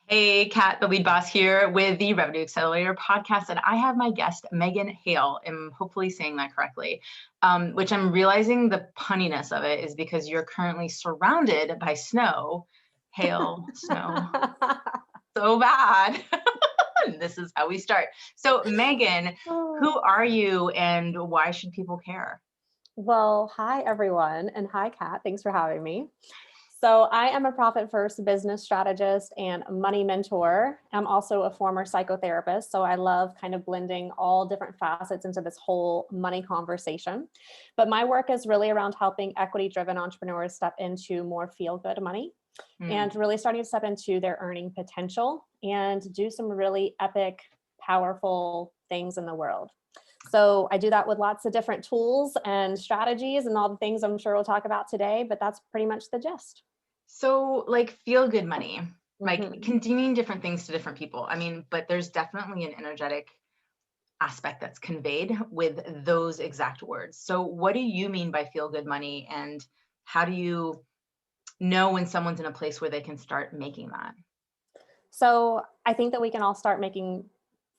Hey, Kat, the lead boss here with the Revenue Accelerator Podcast, and I have my guest, Megan Hale. I'm hopefully saying that correctly, which I'm realizing the punniness of it is because you're currently surrounded by snow, hail, snow, so bad. This is how we start. So, Megan, who are you and why should people care? Well, hi, everyone. And hi, Kat. Thanks for having me. So I am a profit first business strategist and money mentor. I'm also a former psychotherapist. So I love kind of blending all different facets into this whole money conversation. But my work is really around helping equity driven entrepreneurs step into more feel good money and really starting to step into their earning potential and do some really epic, powerful things in the world. So I do that with lots of different tools and strategies and all the things I'm sure we'll talk about today, but that's pretty much the gist. So, like, feel good money, like continuing different things to different people. I mean, but there's definitely an energetic aspect that's conveyed with those exact words. So, what do you mean by feel good money, and how do you know when someone's in a place where they can start making that? So I think that we can all start making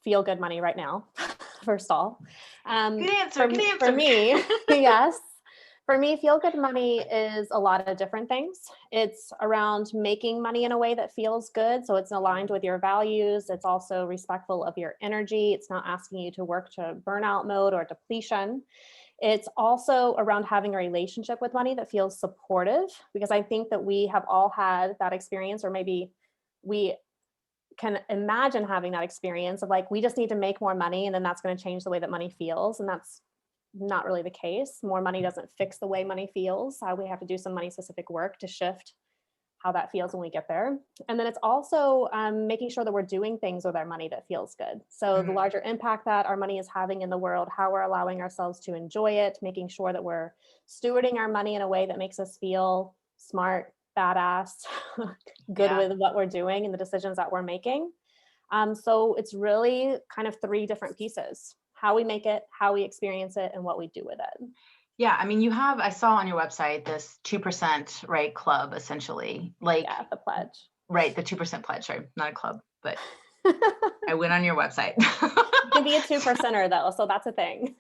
feel good money right now, first of all. Good answer. Good answer. For me, yes. For me, feel good money is a lot of different things. It's around making money in a way that feels good. So it's aligned with your values. It's also respectful of your energy. It's not asking you to work to burnout mode or depletion. It's also around having a relationship with money that feels supportive, because I think that we have all had that experience, or maybe we can imagine having that experience of like, we just need to make more money and then that's going to change the way that money feels. And that's not really the case. More money doesn't fix the way money feels. We have to do some money specific work to shift how that feels when we get there. And then it's also making sure that we're doing things with our money that feels good. So the larger impact that our money is having in the world, how we're allowing ourselves to enjoy it, making sure that we're stewarding our money in a way that makes us feel smart, badass, good with what we're doing and the decisions that we're making. So it's really kind of three different pieces: how we make it, how we experience it, and what we do with it. Yeah, I mean, I saw on your website this 2%, right, club, essentially. Like, yeah, the pledge. Right, the 2% pledge, sorry, not a club, but I went on your website. You can be a 2%er though, so that's a thing.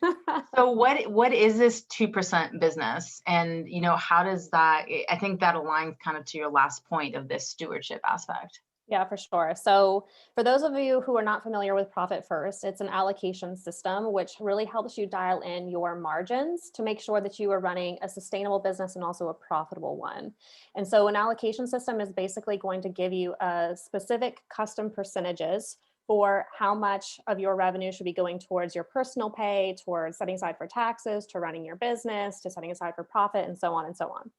So what is this 2% business? And, how does that, I think that aligns kind of to your last point of this stewardship aspect. Yeah, for sure. So for those of you who are not familiar with Profit First, it's an allocation system which really helps you dial in your margins to make sure that you are running a sustainable business and also a profitable one. And so an allocation system is basically going to give you a specific custom percentages for how much of your revenue should be going towards your personal pay, towards setting aside for taxes, to running your business, to setting aside for profit, and so on and so on.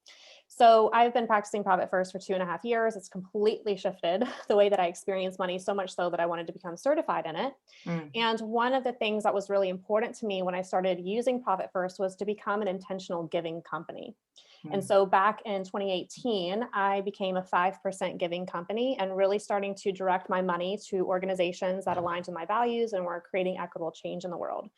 So I've been practicing Profit First for 2.5 years. It's completely shifted the way that I experience money, so much so that I wanted to become certified in it. And one of the things that was really important to me when I started using Profit First was to become an intentional giving company. And so back in 2018, I became a 5% giving company and really starting to direct my money to organizations that aligned with my values and were creating equitable change in the world.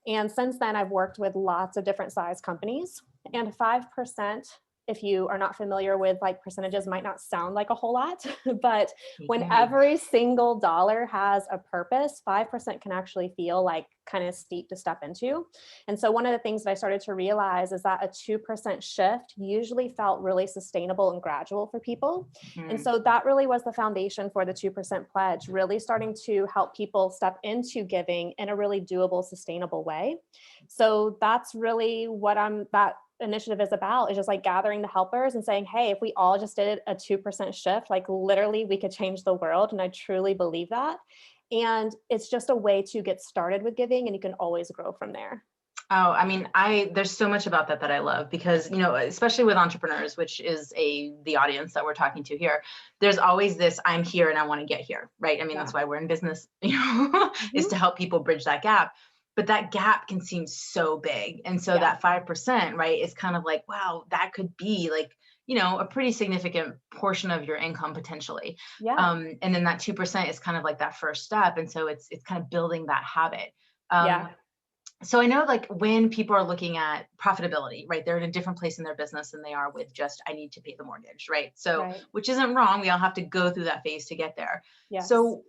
And since then, I've worked with lots of different size companies, and 5%, if you are not familiar with like percentages, might not sound like a whole lot, but when every single dollar has a purpose, 5% can actually feel like kind of steep to step into. And so one of the things that I started to realize is that a 2% shift usually felt really sustainable and gradual for people. And so that really was the foundation for the 2% pledge, really starting to help people step into giving in a really doable, sustainable way. So that's really what that initiative is about, is just like gathering the helpers and saying, hey, if we all just did a 2% shift, like literally we could change the world. And I truly believe that. And it's just a way to get started with giving, and you can always grow from there. Oh, I mean, there's so much about that I love, because, especially with entrepreneurs, which is the audience that we're talking to here, there's always this, I'm here and I want to get here, right? I mean, that's why we're in business, is to help people bridge that gap. But that gap can seem so big. And so that 5%, right, is kind of like, wow, that could be like, a pretty significant portion of your income potentially. And then that 2% is kind of like that first step. And so it's kind of building that habit. So I know like when people are looking at profitability, right, they're in a different place in their business than they are with just, I need to pay the mortgage, right? So, Right. which isn't wrong. We all have to go through that phase to get there. Yes. So,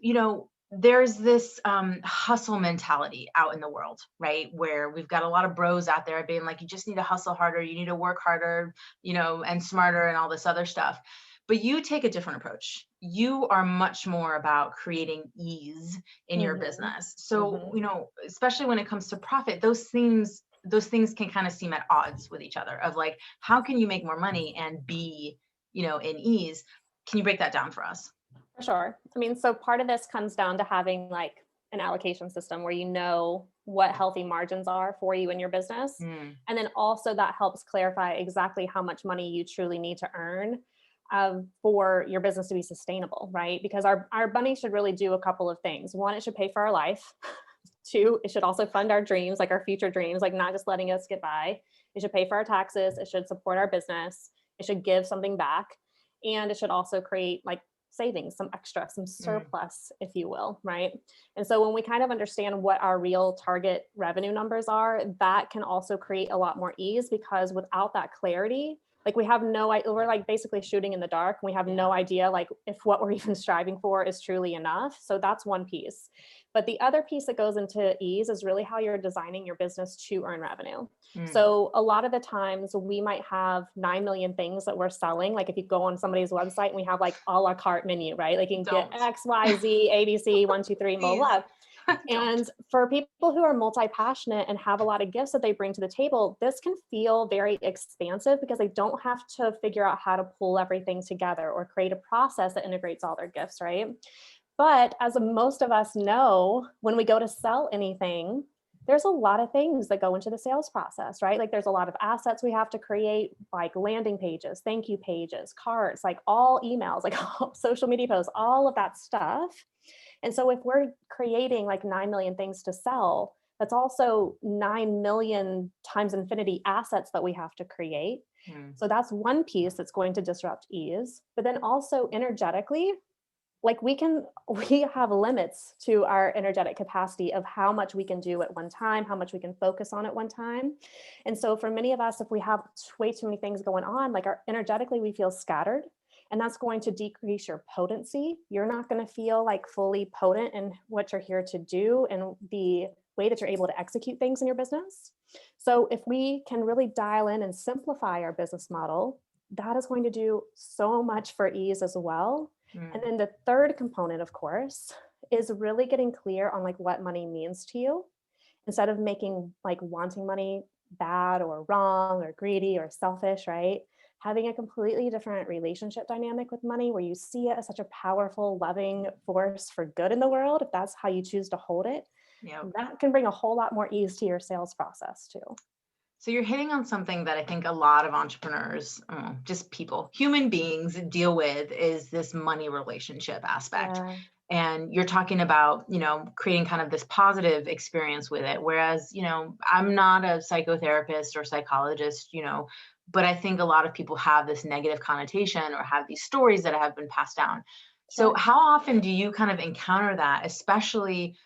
there's this hustle mentality out in the world, right? Where we've got a lot of bros out there being like, you just need to hustle harder, you need to work harder, and smarter and all this other stuff. But you take a different approach. You are much more about creating ease in your Mm-hmm. business. So, Mm-hmm. especially when it comes to profit, those things can kind of seem at odds with each other of like, how can you make more money and be, in ease? Can you break that down for us? For sure. I mean, so part of this comes down to having like an allocation system where you know what healthy margins are for you in your business. Mm, And then also that helps clarify exactly how much money you truly need to earn for your business to be sustainable, right? Because our money should really do a couple of things. One, it should pay for our life. Two, it should also fund our dreams, like our future dreams, like not just letting us get by. It should pay for our taxes. It should support our business. It should give something back. And it should also create like savings, some extra, some mm, surplus, if you will, right? And so when we kind of understand what our real target revenue numbers are, that can also create a lot more ease because without that clarity, like we have we're like basically shooting in the dark. We have no idea like if what we're even striving for is truly enough. So that's one piece. But the other piece that goes into ease is really how you're designing your business to earn revenue. mm. So a lot of the times we might have 9 million things that we're selling. Like if you go on somebody's website and we have like a la carte menu, right? Like you can get Don't. X, Y, Z, ABC, 1, 2, 3, blah, Please. blah. Don't. And for people who are multi-passionate and have a lot of gifts that they bring to the table, this can feel very expansive because they don't have to figure out how to pull everything together or create a process that integrates all their gifts, right? But as most of us know, when we go to sell anything, there's a lot of things that go into the sales process, right? Like there's a lot of assets we have to create, like landing pages, thank you pages, cards, like all emails, like all social media posts, all of that stuff. And so if we're creating like 9 million things to sell, that's also 9 million times infinity assets that we have to create. Mm, So that's one piece that's going to disrupt ease. But then also energetically, like we have limits to our energetic capacity of how much we can do at one time, how much we can focus on at one time. And so for many of us, if we have way too many things going on, like our energetically we feel scattered, and that's going to decrease your potency. You're not going to feel like fully potent in what you're here to do and the way that you're able to execute things in your business. So if we can really dial in and simplify our business model, that is going to do so much for ease as well. And mm, then the third component, of course, is really getting clear on like what money means to you instead of making like wanting money bad or wrong or greedy or selfish, right? Having a completely different relationship dynamic with money where you see it as such a powerful, loving force for good in the world, if that's how you choose to hold it, yep. that can bring a whole lot more ease to your sales process too. So you're hitting on something that I think a lot of entrepreneurs, just people, human beings deal with is this money relationship aspect. Yeah. And you're talking about, creating kind of this positive experience with it. Whereas, I'm not a psychotherapist or psychologist, but I think a lot of people have this negative connotation or have these stories that have been passed down. So Sure. how often do you kind of encounter that, especially,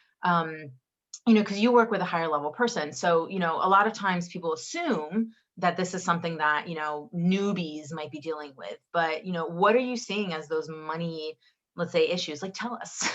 because you work with a higher level person. So, a lot of times people assume that this is something that, newbies might be dealing with. But, what are you seeing as those money, let's say, issues? Like, tell us,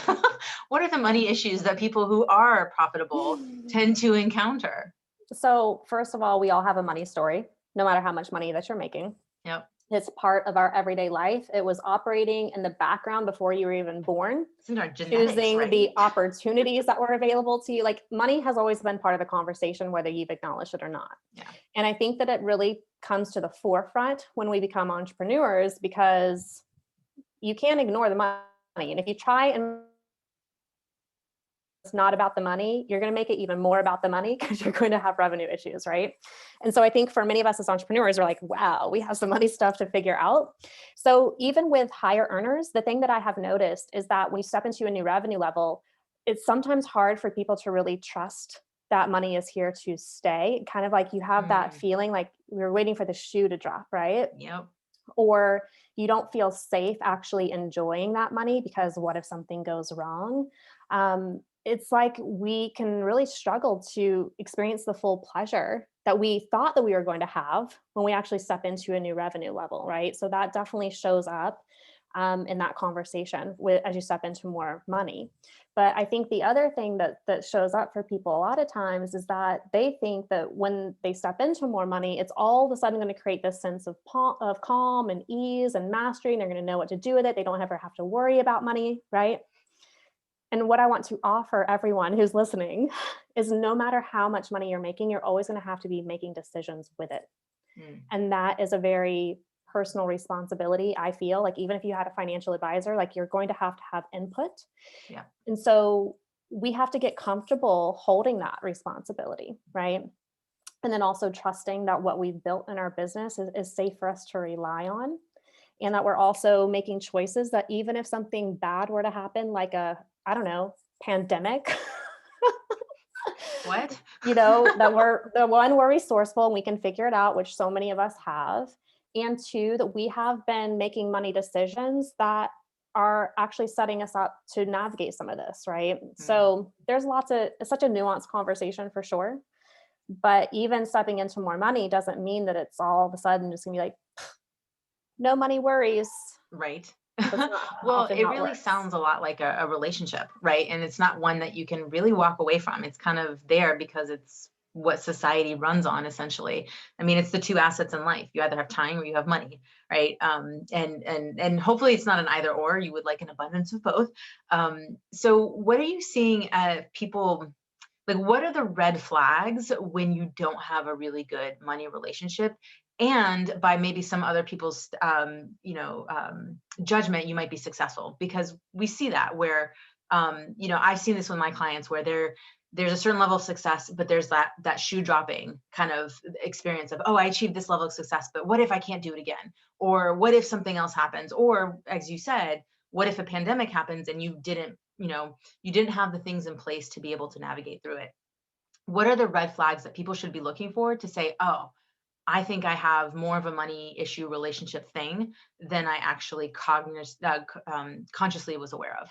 what are the money issues that people who are profitable tend to encounter? So, first of all, we all have a money story, no matter how much money that you're making. Yep. It's part of our everyday life. It was operating in the background before you were even born, It's in our genetics, choosing right? the opportunities that were available to you. Like money has always been part of the conversation, whether you've acknowledged it or not. Yeah. And I think that it really comes to the forefront when we become entrepreneurs because you can't ignore the money. And if you try and it's not about the money, you're going to make it even more about the money because you're going to have revenue issues, right? And so I think for many of us as entrepreneurs, we're like, wow, we have some money stuff to figure out. So even with higher earners, the thing that I have noticed is that when you step into a new revenue level, it's sometimes hard for people to really trust that money is here to stay. Kind of like you have that Mm, feeling like we're waiting for the shoe to drop, right? yep. Or you don't feel safe actually enjoying that money because what if something goes wrong? it's like we can really struggle to experience the full pleasure that we thought that we were going to have when we actually step into a new revenue level, right? So that definitely shows up in that conversation as you step into more money. But I think the other thing that shows up for people a lot of times is that they think that when they step into more money, it's all of a sudden going to create this sense of calm and ease and mastery, and they're going to know what to do with it. They don't ever have to worry about money, right? And what I want to offer everyone who's listening is no matter how much money you're making, you're always going to have to be making decisions with it. And that is a very personal responsibility. I feel like even if you had a financial advisor, like you're going to have input. Yeah. And so we have to get comfortable holding that responsibility, right? And then also trusting that what we've built in our business is safe for us to rely on. And that we're also making choices that even if something bad were to happen, like I don't know, pandemic, What? that we're resourceful and we can figure it out, which so many of us have. And two, that we have been making money decisions that are actually setting us up to navigate some of this, right? So there's it's such a nuanced conversation for sure. But even stepping into more money doesn't mean that it's all of a sudden just gonna be like, no money worries. Right. Well, Well, it really sounds a lot like a relationship, right? And it's not one that you can really walk away from. It's kind of there because it's what society runs on, essentially. I mean, it's the two assets in life. You either have time or you have money, right? And hopefully it's not an either or. You would like an abundance of both. So what are you seeing people, like, what are the red flags when you don't have a really good money relationship? And by maybe some other people's, judgment, you might be successful, because we see that where, I've seen this with my clients where there's a certain level of success, but there's that shoe dropping kind of experience of, oh, I achieved this level of success, but what if I can't do it again? Or what if something else happens? Or as you said, what if a pandemic happens and you didn't have the things in place to be able to navigate through it? What are the red flags that people should be looking for to say, oh, I think I have more of a money issue relationship thing than I actually consciously was aware of?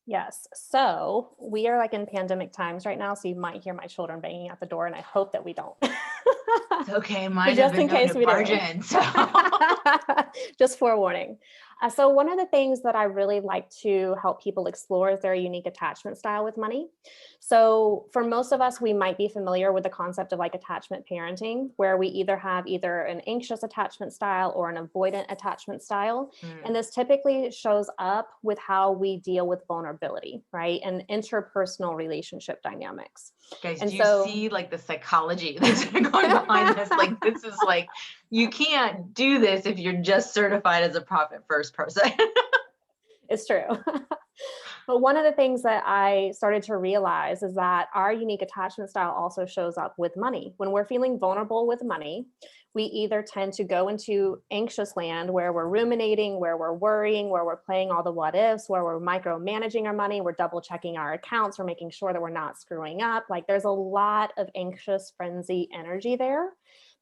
Yes. So we are like in pandemic times right now. So you might hear my children banging at the door, and I hope that we don't. It's okay. Mine Just have been in known case to we barge do. in. So. Just forewarning. So one of the things that I really like to help people explore is their unique attachment style with money. So for most of us, we might be familiar with the concept of like attachment parenting, where we either have an anxious attachment style or an avoidant attachment style. And this typically shows up with how we deal with vulnerability, right? And interpersonal relationship dynamics. Guys, and do you see like the psychology that's going behind this? Like, this is like, you can't do this if you're just certified as a profit first person. It's true. But one of the things that I started to realize is that our unique attachment style also shows up with money. When we're feeling vulnerable with money, we either tend to go into anxious land where we're ruminating, where we're worrying, where we're playing all the what ifs, where we're micromanaging our money, we're double checking our accounts, we're making sure that we're not screwing up. Like, there's a lot of anxious frenzy energy there.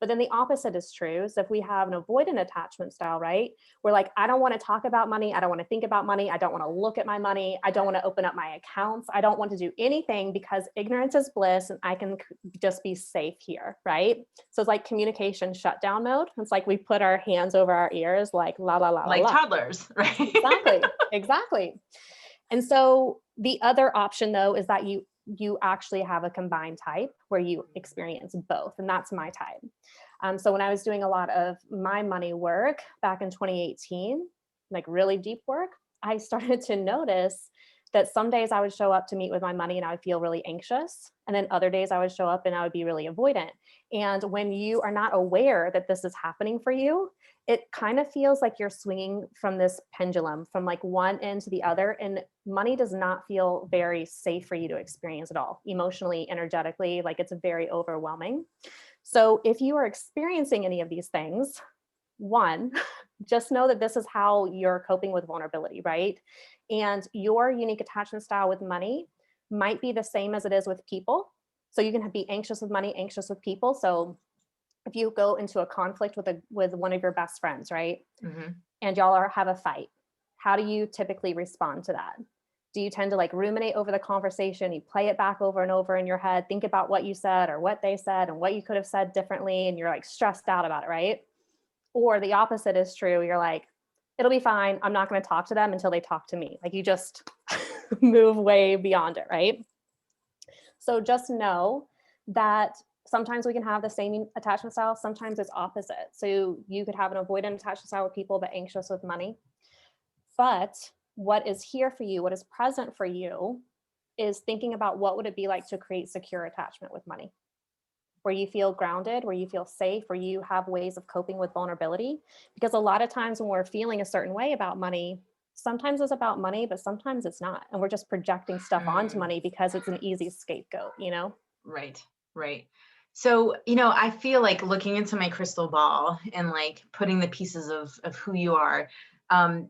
But then the opposite is true. So if we have an avoidant attachment style, right? We're like, I don't want to talk about money. I don't want to think about money. I don't want to look at my money. I don't want to open up my accounts. I don't want to do anything because ignorance is bliss and I can just be safe here, right? So it's like communication shutdown mode. It's like we put our hands over our ears, like la, la, la, like la. Toddlers, right? Exactly. And so the other option though, is that you actually have a combined type where you experience both. And that's my type. So when I was doing a lot of my money work back in 2018, like really deep work, I started to notice that some days I would show up to meet with my money and I would feel really anxious. And then other days I would show up and I would be really avoidant. And when you are not aware that this is happening for you, it kind of feels like you're swinging from this pendulum from like one end to the other. And money does not feel very safe for you to experience at all, emotionally, energetically, like it's very overwhelming. So if you are experiencing any of these things, one, just know that this is how you're coping with vulnerability, right? And your unique attachment style with money might be the same as it is with people. So you can be anxious with money, anxious with people. So if you go into a conflict with one of your best friends, right? Mm-hmm. And y'all have a fight, how do you typically respond to that? Do you tend to like ruminate over the conversation? You play it back over and over in your head, think about what you said or what they said and what you could have said differently, and you're like stressed out about it, right? Or the opposite is true. You're like, it'll be fine. I'm not going to talk to them until they talk to me. Like you just move way beyond it, right? So just know that sometimes we can have the same attachment style. Sometimes it's opposite. So you could have an avoidant attachment style with people, but anxious with money. But what is here for you, what is present for you, is thinking about what would it be like to create secure attachment with money, where you feel grounded, where you feel safe, where you have ways of coping with vulnerability. Because a lot of times when we're feeling a certain way about money, sometimes it's about money, but sometimes it's not. And we're just projecting stuff onto money because it's an easy scapegoat, you know? Right, right. So, I feel like looking into my crystal ball and like putting the pieces of who you are,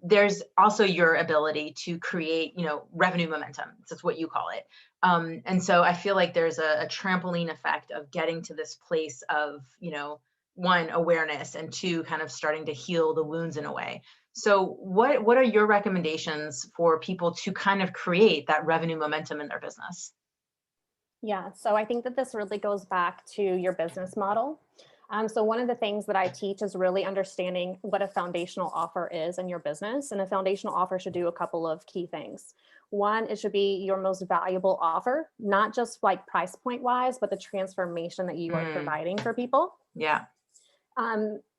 there's also your ability to create, revenue momentum. That's what you call it. And so I feel like there's a trampoline effect of getting to this place of, one, awareness, and two, kind of starting to heal the wounds in a way. So what are your recommendations for people to kind of create that revenue momentum in their business? Yeah, so I think that this really goes back to your business model. So one of the things that I teach is really understanding what a foundational offer is in your business. And a foundational offer should do a couple of key things. One, it should be your most valuable offer, not just like price point wise, but the transformation that you are providing for people. Yeah.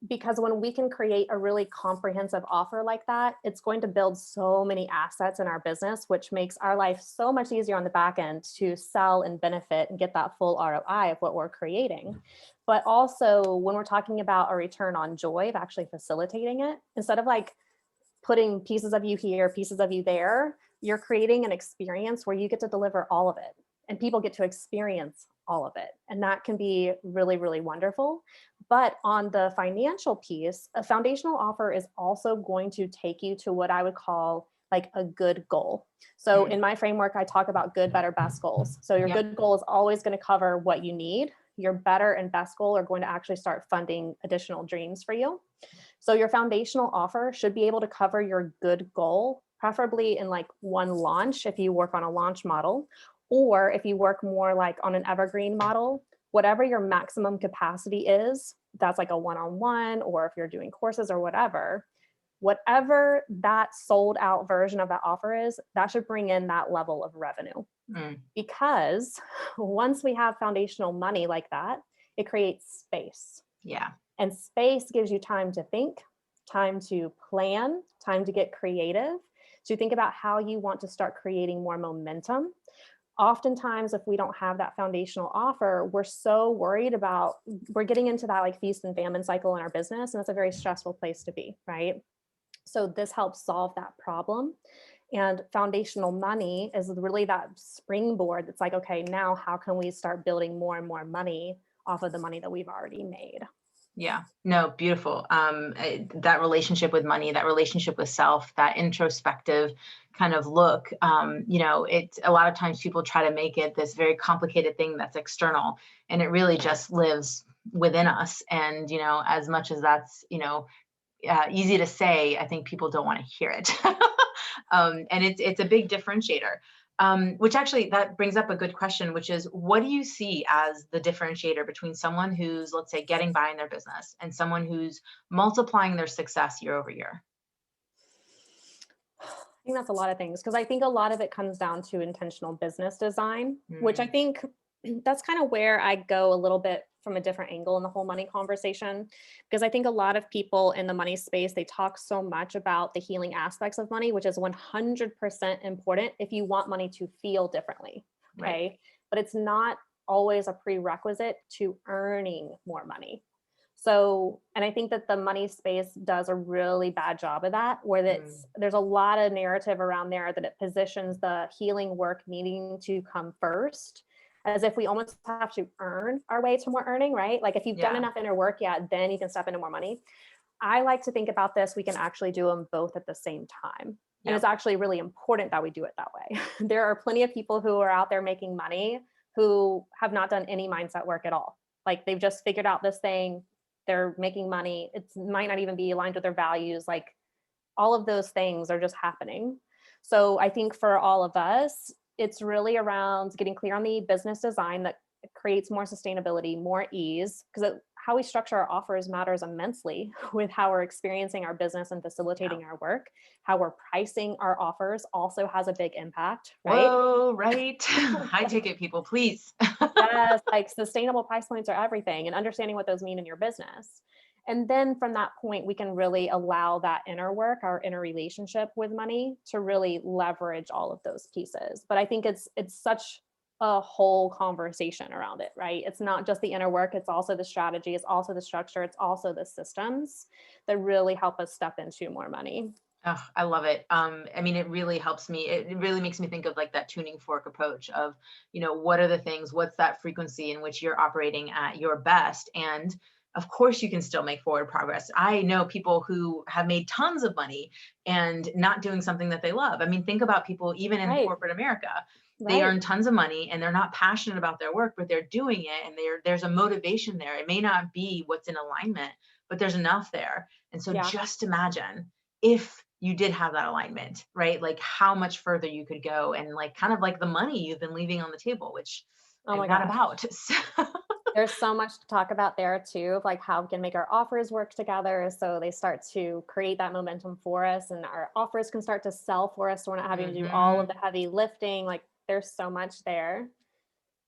Because when we can create a really comprehensive offer like that, it's going to build so many assets in our business, which makes our life so much easier on the back end to sell and benefit and get that full ROI of what we're creating. But also when we're talking about a return on joy of actually facilitating it, instead of like putting pieces of you here, pieces of you there, you're creating an experience where you get to deliver all of it and people get to experience all of it. And that can be really, really wonderful. But on the financial piece, a foundational offer is also going to take you to what I would call like a good goal. So in my framework, I talk about good, better, best goals. So your good goal is always going to cover what you need. Your better and best goal are going to actually start funding additional dreams for you. So your foundational offer should be able to cover your good goal, preferably in like one launch if you work on a launch model, or if you work more like on an evergreen model, whatever your maximum capacity is, that's like a one-on-one, or if you're doing courses or whatever that sold out version of that offer is, that should bring in that level of revenue. Because once we have foundational money like that, it creates space. Yeah. And space gives you time to think, time to plan, time to get creative, to think about how you want to start creating more momentum. Oftentimes, if we don't have that foundational offer, we're so worried about, we're getting into that like feast and famine cycle in our business. And it's a very stressful place to be, right? So this helps solve that problem. And foundational money is really that springboard that's like, okay, now how can we start building more and more money off of the money that we've already made? Yeah, no, beautiful. That relationship with money, that relationship with self, that introspective kind of look, it's a lot of times people try to make it this very complicated thing that's external, and it really just lives within us. And, as much as that's, easy to say, I think people don't want to hear it. And it's a big differentiator. Which actually, that brings up a good question, which is, what do you see as the differentiator between someone who's, let's say, getting by in their business and someone who's multiplying their success year over year? I think that's a lot of things, because I think a lot of it comes down to intentional business design, which I think that's kind of where I go a little bit from a different angle in the whole money conversation, because I think a lot of people in the money space, they talk so much about the healing aspects of money, which is 100% important if you want money to feel differently. Okay. Right. But it's not always a prerequisite to earning more money. So, and I think that the money space does a really bad job of that, where there's a lot of narrative around there that it positions the healing work needing to come first, as if we almost have to earn our way to more earning, right? Like if you've done enough inner work, then you can step into more money. I like to think about this, we can actually do them both at the same time. And it's actually really important that we do it that way. There are plenty of people who are out there making money who have not done any mindset work at all. Like they've just figured out this thing, they're making money. It might not even be aligned with their values. Like all of those things are just happening. So I think for all of us, it's really around getting clear on the business design that creates more sustainability, more ease, because how we structure our offers matters immensely with how we're experiencing our business and facilitating our work. How we're pricing our offers also has a big impact, right? Whoa, right. High ticket people, please. Yes, like sustainable price points are everything, and understanding what those mean in your business. And then from that point, we can really allow that inner work, our inner relationship with money, to really leverage all of those pieces. But I think it's such a whole conversation around it, right? It's not just the inner work, it's also the strategy, it's also the structure, it's also the systems that really help us step into more money. Oh, I love it. I mean, it really helps me. It really makes me think of like that tuning fork approach of, what are the things, what's that frequency in which you're operating at your best? And of course, you can still make forward progress. I know people who have made tons of money and not doing something that they love. I mean, think about people even in Right. corporate America. They Right. earn tons of money and they're not passionate about their work, but they're doing it, and there's a motivation there. It may not be what's in alignment, but there's enough there. And so Yeah. just imagine if you did have that alignment, right? Like how much further you could go, and like kind of like the money you've been leaving on the table, which Oh I'm my not gosh. about. There's so much to talk about there too, of like how we can make our offers work together so they start to create that momentum for us, and our offers can start to sell for us so we're not having to do all of the heavy lifting. Like there's so much there.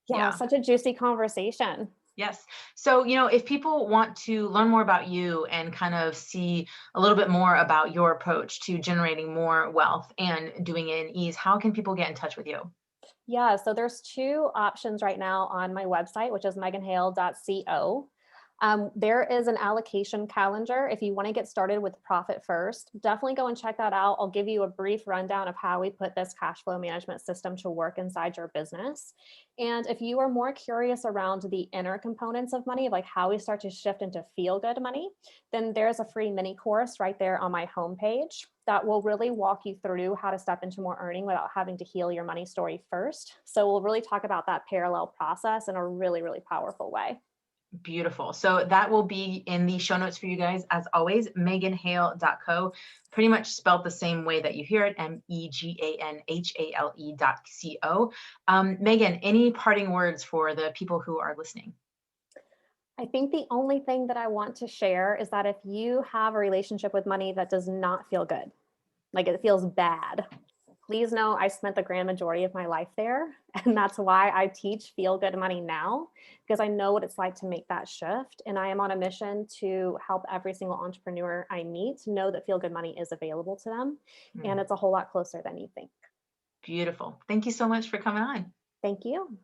Yeah, Yeah. such a juicy conversation. Yes. So, if people want to learn more about you and kind of see a little bit more about your approach to generating more wealth and doing it in ease, how can people get in touch with you? Yeah, so there's two options right now on my website, which is meganhale.co. There is an allocation calendar. If you want to get started with profit first, definitely go and check that out. I'll give you a brief rundown of how we put this cash flow management system to work inside your business. And if you are more curious around the inner components of money, like how we start to shift into feel good money, then there's a free mini course right there on my homepage that will really walk you through how to step into more earning without having to heal your money story first. So we'll really talk about that parallel process in a really, really powerful way. Beautiful. So that will be in the show notes for you guys. As always, meganhale.co, pretty much spelled the same way that you hear it, MEGANHALE.co. Megan, any parting words for the people who are listening? I think the only thing that I want to share is that if you have a relationship with money that does not feel good, like it feels bad, please know I spent the grand majority of my life there. And that's why I teach Feel Good Money now, because I know what it's like to make that shift. And I am on a mission to help every single entrepreneur I meet know that Feel Good Money is available to them. And it's a whole lot closer than you think. Beautiful. Thank you so much for coming on. Thank you.